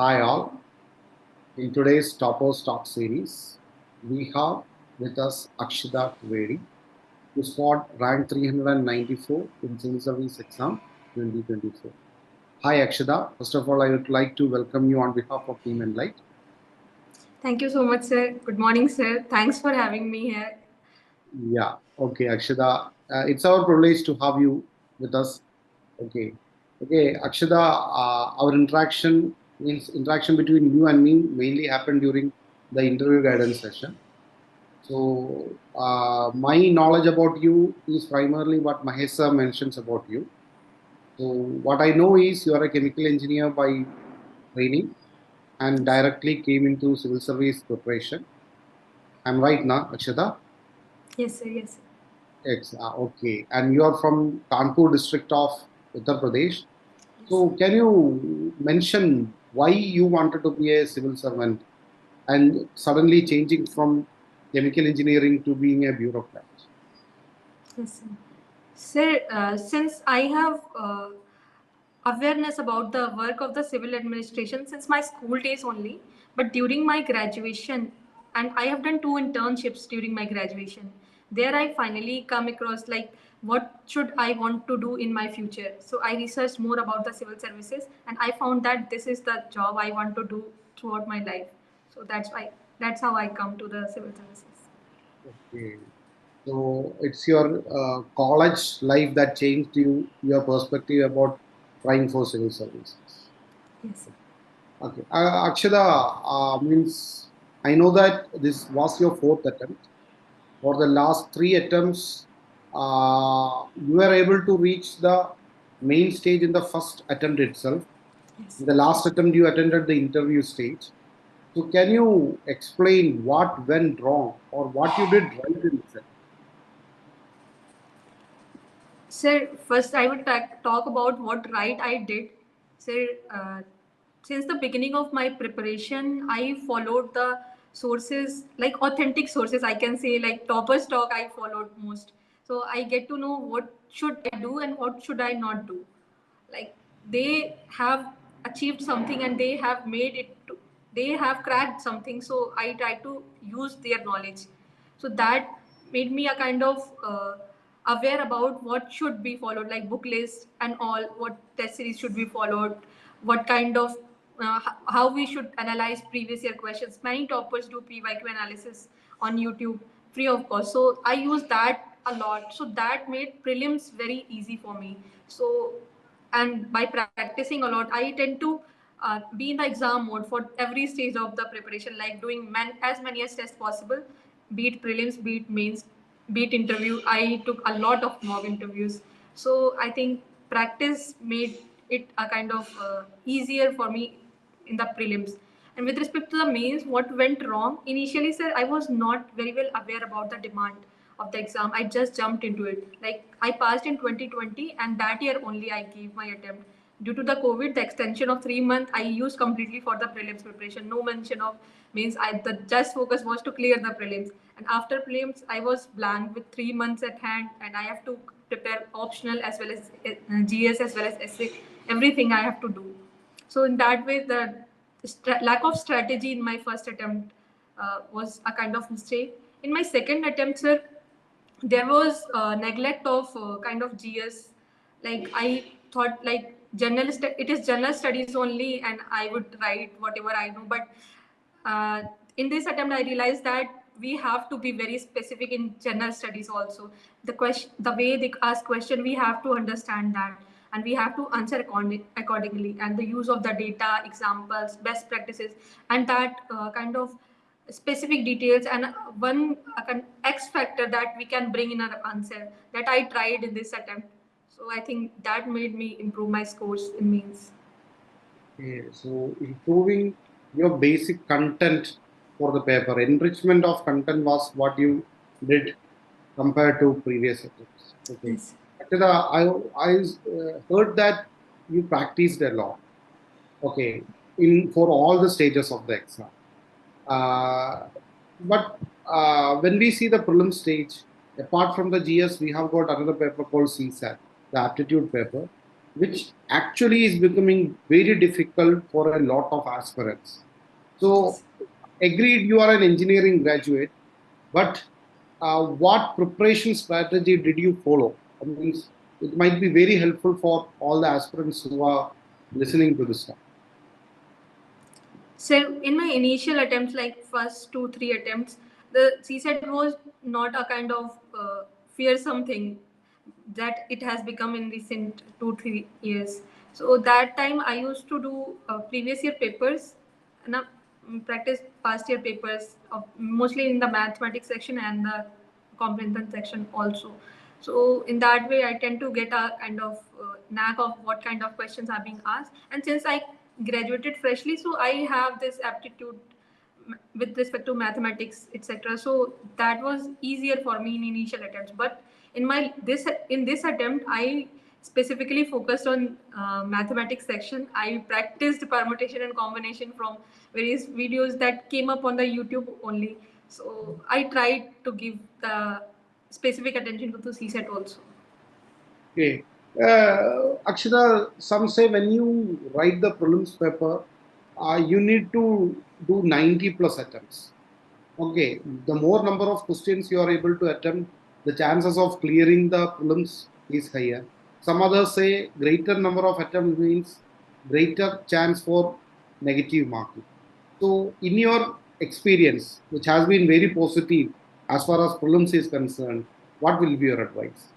Hi all. In today's Topos Talk series, we have with us Akshita Trivedi, who scored rank 394 in Civil Service Exam 2024. Hi Akshita. First of all, I would like to welcome you on behalf of Team Enlight. Thank you so much, sir. Good morning, sir. Thanks for having me here. Yeah. Okay, Akshita. It's our privilege to have you with us. Okay. Okay, Akshita. Our interaction between you and me mainly happened during the interview guidance session. So, my knowledge about you is primarily what Mahesa mentions about you. So, what I know is you are a chemical engineer by training and directly came into civil service preparation. I'm right now, Akshata? Yes, sir. Yes, sir. Okay. And you are from Kanpur district of Uttar Pradesh. Yes. So, can you mention why you wanted to be a civil servant and suddenly changing from chemical engineering to being a bureaucrat? Yes, sir. Sir, since I have awareness about the work of the civil administration since my school days only, but during my graduation, and I have done two internships during my graduation. There I finally come across like what should I want to do in my future. So I researched more about the civil services, and I found that this is the job I want to do throughout my life. So that's how I come to the civil services. Okay. So it's your college life that changed your perspective about trying for civil services. Yes. Okay, Akshada, means I know that this was your fourth attempt. For the last three attempts, you were able to reach the main stage in the first attempt itself. Yes. In the last attempt, you attended the interview stage. So can you explain what went wrong or what you did right in this attempt? Sir, first I would talk about what right I did. Sir, since the beginning of my preparation, I followed the sources, like authentic sources, I can say, like Topper's talk I followed most. So I get to know what should I do and what should I not do. Like they have achieved something and they have made it, they have cracked something. So I try to use their knowledge. So that made me a kind of aware about what should be followed, like book list and all, what test series should be followed, what kind of how we should analyze previous year questions. Many toppers do PYQ analysis on YouTube free of cost, so I use that a lot. So that made prelims very easy for me. So, and by practicing a lot, I tend to be in the exam mode for every stage of the preparation, like doing as many as tests possible, be it prelims, be it mains, be it interview. I took a lot of mock interviews. So I think practice made it a kind of easier for me in the prelims. And with respect to the mains, what went wrong? Initially, sir, I was not very well aware about the demand of the exam. I just jumped into it. Like I passed in 2020, and that year only I gave my attempt. Due to the COVID, the extension of 3 months I used completely for the prelims preparation. No mention of means. The just focus was to clear the prelims. And after prelims, I was blank with 3 months at hand, and I have to prepare optional as well as GS as well as essay. Everything I have to do. So in that way, the lack of strategy in my first attempt was a kind of mistake. In my second attempt, sir, there was neglect of kind of GS. Like I thought, like it is general studies only, and I would write whatever I know. But uh, in this attempt, I realized that we have to be very specific in general studies also. The way they ask question, we have to understand that, and we have to answer accordingly. And the use of the data, examples, best practices, and that kind of specific details, and one X factor that we can bring in our answer, that I tried in this attempt. So I think that made me improve my scores in means. Okay, so improving your basic content for the paper, enrichment of content was what you did compared to previous attempts. Okay. Yes. Akshita, I heard that you practiced a lot. Okay, in for all the stages of the exam. Uh, but when we see the prelim stage, apart from the GS, we have got another paper called CSAT, the aptitude paper. which actually is becoming very difficult for a lot of aspirants. So, Yes. agreed, you are an engineering graduate, but what preparation strategy did you follow? I mean, it might be very helpful for all the aspirants who are listening to this now. So in my initial attempts, like first 2 3 attempts, the CSET was not a kind of fearsome thing that it has become in recent 2 3 years. So that time I used to do previous year papers and practice past year papers mostly in the mathematics section and the comprehension section also. So in that way, I tend to get a kind of knack of what kind of questions are being asked. And since I graduated freshly, so I have this aptitude with respect to mathematics, etc. So that was easier for me in initial attempts. But in this attempt, I specifically focused on mathematics section. I practiced permutation and combination from various videos that came up on the YouTube only. So I tried to give the specific attention to the CSET also. Okay. Akshita, some say when you write the prelims paper, you need to do 90 plus attempts. Okay. The more number of questions you are able to attempt, the chances of clearing the prelims is higher. Some others say greater number of attempts means greater chance for negative marking. So, in your experience, which has been very positive as far as prelims is concerned, what will be your advice?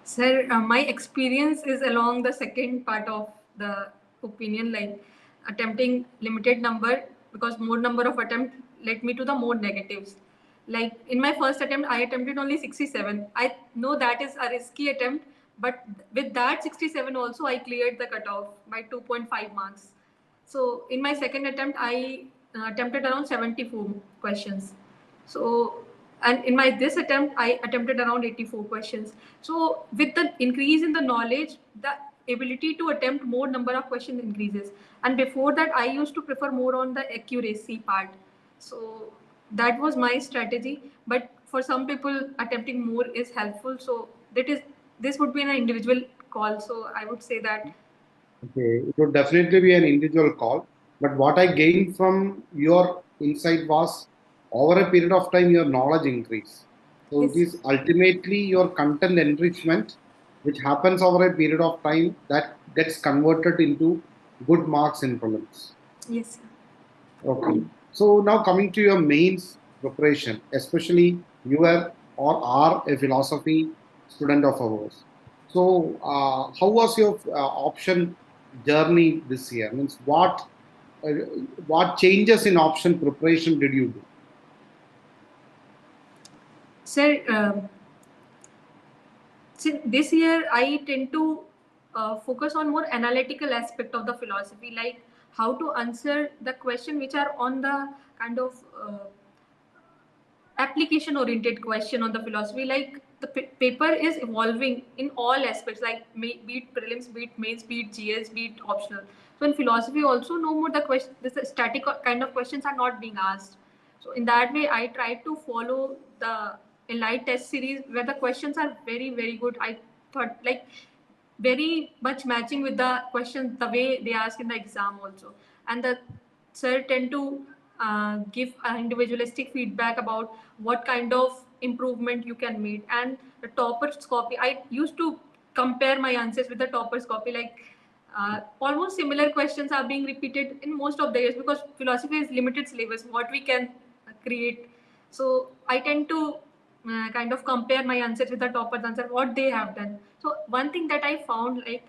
Sir, my experience is along the second part of the opinion, like attempting limited number because more number of attempt led me to the more negatives. Like in my first attempt, I attempted only 67. I know that is a risky attempt, but with that 67 also, I cleared the cutoff by 2.5 marks. So in my second attempt, I attempted around 74 questions. So, and in my this attempt, I attempted around 84 questions. So with the increase in the knowledge, the ability to attempt more number of questions increases. And before that, I used to prefer more on the accuracy part. So that was my strategy. But for some people, attempting more is helpful. So this would be an individual call. So I would say that. Okay, it would definitely be an individual call. But what I gained from your insight was over a period of time, your knowledge increase. So it Yes. is ultimately your content enrichment, which happens over a period of time that gets converted into good marks in prelims. Yes. Okay. So now coming to your mains preparation, especially you are or are a philosophy student of ours. So how was your option journey this year? Means uh, what changes in option preparation did you do? Sir, since this year I tend to focus on more analytical aspect of the philosophy, like how to answer the question which are on the kind of application oriented question on the philosophy. Like the paper is evolving in all aspects, like be it prelims, be it mains, be it gs, be it optional. So in philosophy also, no more the question, this static kind of questions are not being asked. So in that way, I try to follow the Enlight test series where the questions are very good. I thought like very much matching with the questions the way they ask in the exam also. And the sir tend to give individualistic feedback about what kind of improvement you can make. And the topper's copy, I used to compare my answers with the topper's copy, like almost similar questions are being repeated in most of the years because philosophy is limited syllabus what we can create. So I tend to kind of compare my answers with the topper's answer, what they have done. So one thing that I found, like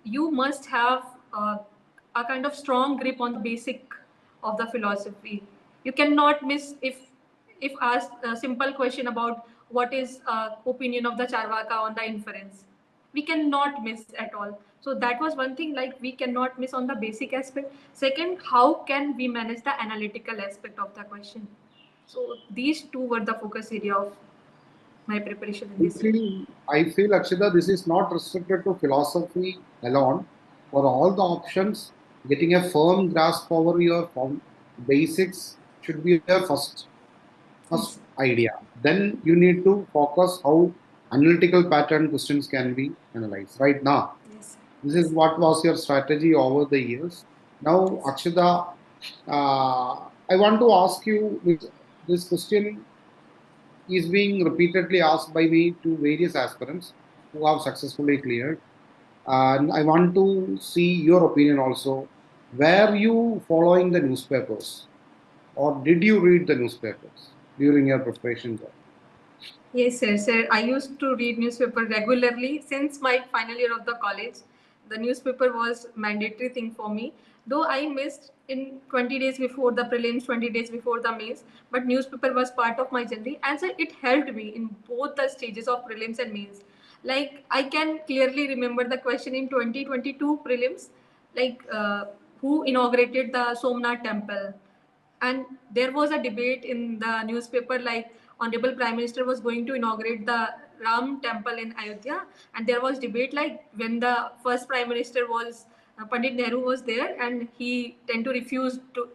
you must have a kind of strong grip on the basic of the philosophy. You cannot miss if asked a simple question about what is opinion of the Charvaka on the inference, we cannot miss at all. So that was one thing, like we cannot miss on the basic aspect. Second, how can we manage the analytical aspect of the question? So these two were the focus area of my preparation in this year. I feel Akshita, this is not restricted to philosophy alone. For all the options, getting a firm grasp over your basics should be your first Yes. idea. Then you need to focus how analytical pattern questions can be analyzed. Right now, Yes. This is what was your strategy over the years. Now, Akshada, I want to ask you this question is being repeatedly asked by me to various aspirants who have successfully cleared. And I want to see your opinion also. Were you following the newspapers or did you read the newspapers during your preparation job? Yes, sir. I used to read newspaper regularly since my final year of the college. The newspaper was mandatory thing for me. Though I missed in 20 days before the prelims, 20 days before the mains, but newspaper was part of my journey, and so it helped me in both the stages of prelims and mains. Like I can clearly remember the question in 2022 prelims, like who inaugurated the Somnath temple, and there was a debate in the newspaper like honorable prime minister was going to inaugurate the Ram temple in Ayodhya, and there was debate like when the first prime minister was Pandit Nehru was there, and he tend to refuse to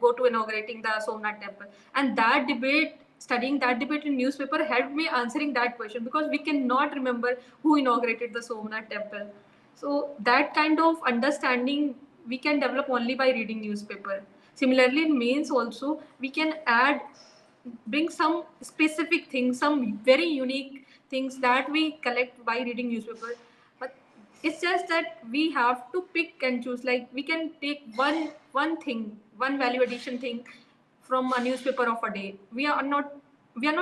go to inaugurating the Somnath temple, and that debate, studying that debate in newspaper helped me answering that question, because we cannot remember who inaugurated the Somnath temple. So that kind of understanding we can develop only by reading newspaper. Similarly, in mains also we can add, bring some specific things, some very unique things that we collect by reading newspaper. But it's just that we have to pick and choose. Like we can take one thing, one value addition thing from a newspaper of a day. We are not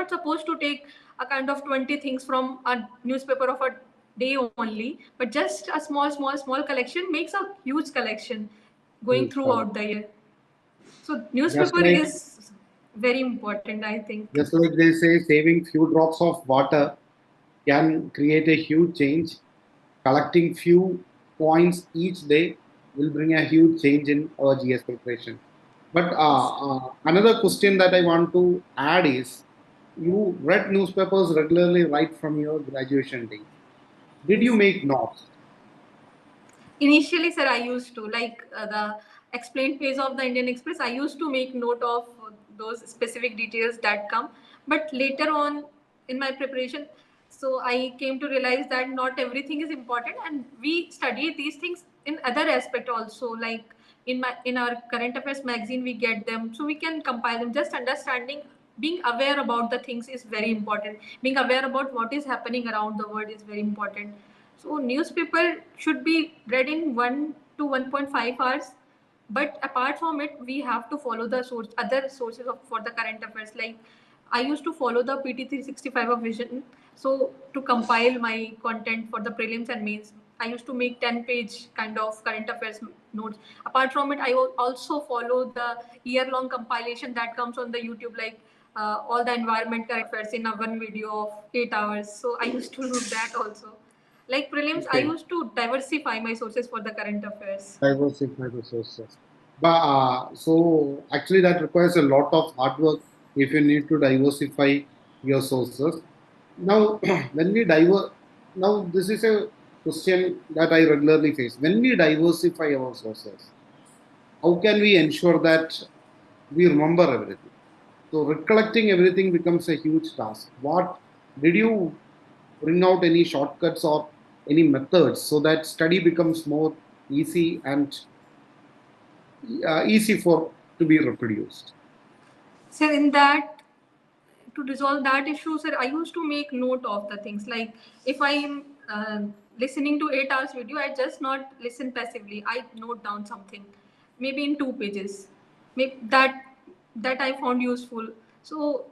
supposed to take a kind of 20 things from a newspaper of a day only, but just a small collection makes a huge collection going Huge column. throughout the year. So Just newspaper like is very important, I think. just like they say, saving few drops of water can create a huge change. Collecting few points each day will bring a huge change in our GS preparation. But Yes. another question that I want to add is, you read newspapers regularly right from your graduation days. Did you Yes. make notes? Initially, sir, I used to like the explained page of the Indian Express. I used to make note of those specific details that come. But later on in my preparation, so I came to realize that not everything is important, and we study these things in other aspect also. Like in our current affairs magazine, we get them, so we can compile them. Just understanding, being aware about the things is very important. Being aware about what is happening around the world is very important. So newspaper should be read in 1 to 1.5 hours. But apart from it, we have to follow the other sources for the current affairs. Like I used to follow the PT 365 of Vision. So to compile my content for the prelims and mains, I used to make 10-page kind of current affairs notes. Apart from it, I also follow the year-long compilation that comes on the YouTube, like all the environment current affairs in a one video of 8 hours. So I used to do that also. Like prelims, I Okay, used to diversify my sources for the current affairs. diversify the sources. But so actually, that requires a lot of hard work if you need to diversify your sources. Now, when we now this is a question that I regularly face. When we diversify our sources, how can we ensure that we remember everything? So recollecting everything becomes a huge task. What did you bring out any shortcuts or any methods so that study becomes more easy and easy for to be reproduced? So in that, to resolve that issue, sir, I used to make note of the things. Like if I'm listening to 8 hours video, I just not listen passively. I note down something, maybe in 2 pages, maybe that I found useful. So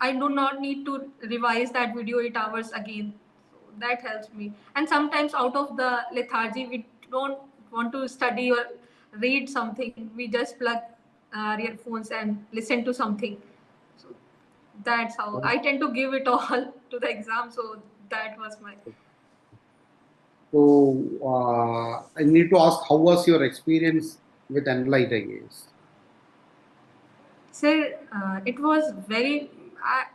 I do not need to revise that video 8 hours again. So that helps me. And sometimes out of the lethargy, we don't want to study or read something. We just plug our earphones and listen to something. So that's how I tend to give it all to the exam. So that was my. So I need to ask, how was your experience with Enlight IAS? Sir, it was very.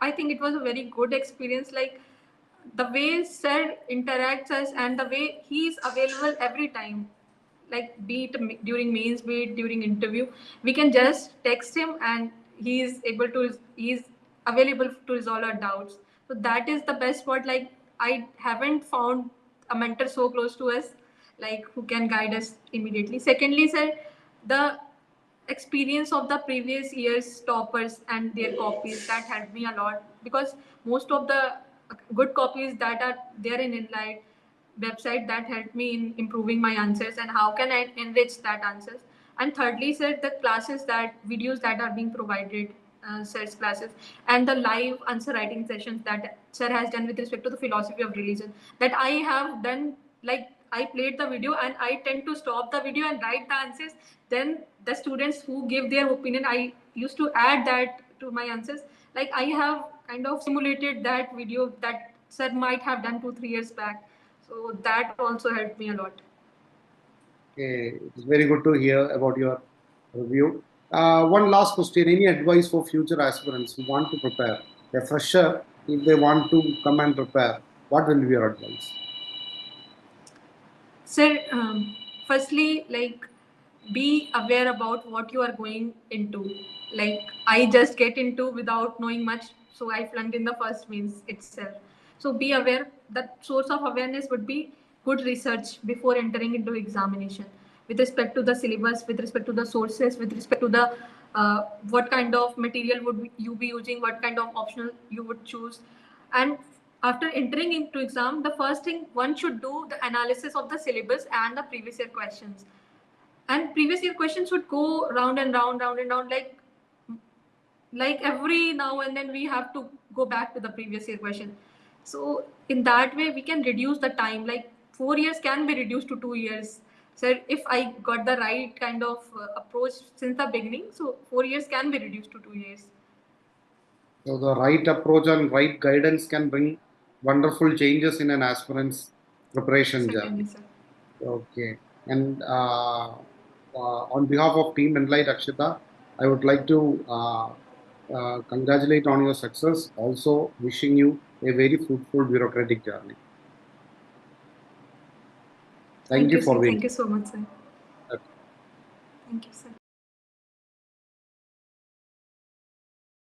I think it was a very good experience. Like the way Sir interacts us and the way he is available every time. Like be it during mains, be it during interview, we can just text him and he is able to. He is available to resolve our doubts. So that is the best part. Like I haven't found a mentor so close to us. like who can guide us immediately. Secondly, sir, the experience of the previous year's toppers and their copies, that helped me a lot, because most of the good copies that are there in Enlight website, that helped me in improving my answers and how can I enrich that answers. And thirdly, sir, the classes, that videos that are being provided, sir's classes, and the live answer writing sessions that sir has done with respect to the philosophy of religion, that I have done, like I played the video and I tend to stop the video and write the answers. Then the students who give their opinion, I used to add that to my answers. Like I have kind of simulated that video that sir might have done 2-3 years back. So that also helped me a lot. Okay, it's very good to hear about your review. One last question: any advice for future aspirants who want to prepare? A fresher, if they want to come and prepare, what will be your advice? Sir, firstly, like be aware about what you are going into. Like I just get into without knowing much, so I flunked in the first means itself. So be aware. That source of awareness would be good research before entering into examination, with respect to the syllabus, with respect to the sources, with respect to the what kind of material would you be using, what kind of optional you would choose. And after entering into exam, the first thing one should do the analysis of the syllabus and the previous year questions. And previous year questions would go round and round, round and round, like every now and then we have to go back to the previous year question. So in that way we can reduce the time, like 4 years can be reduced to 2 years. So if I got the right kind of approach since the beginning, so 4 years can be reduced to 2 years. So the right approach and right guidance can bring wonderful changes in an aspirant's preparation Certainly, journey. sir. Okay. And on behalf of Team Enlight Akshita, I would like to congratulate on your success. Also, wishing you a very fruitful bureaucratic journey. Thank Thank you you, for sir. Thank being you so much, sir. here. Thank you, sir.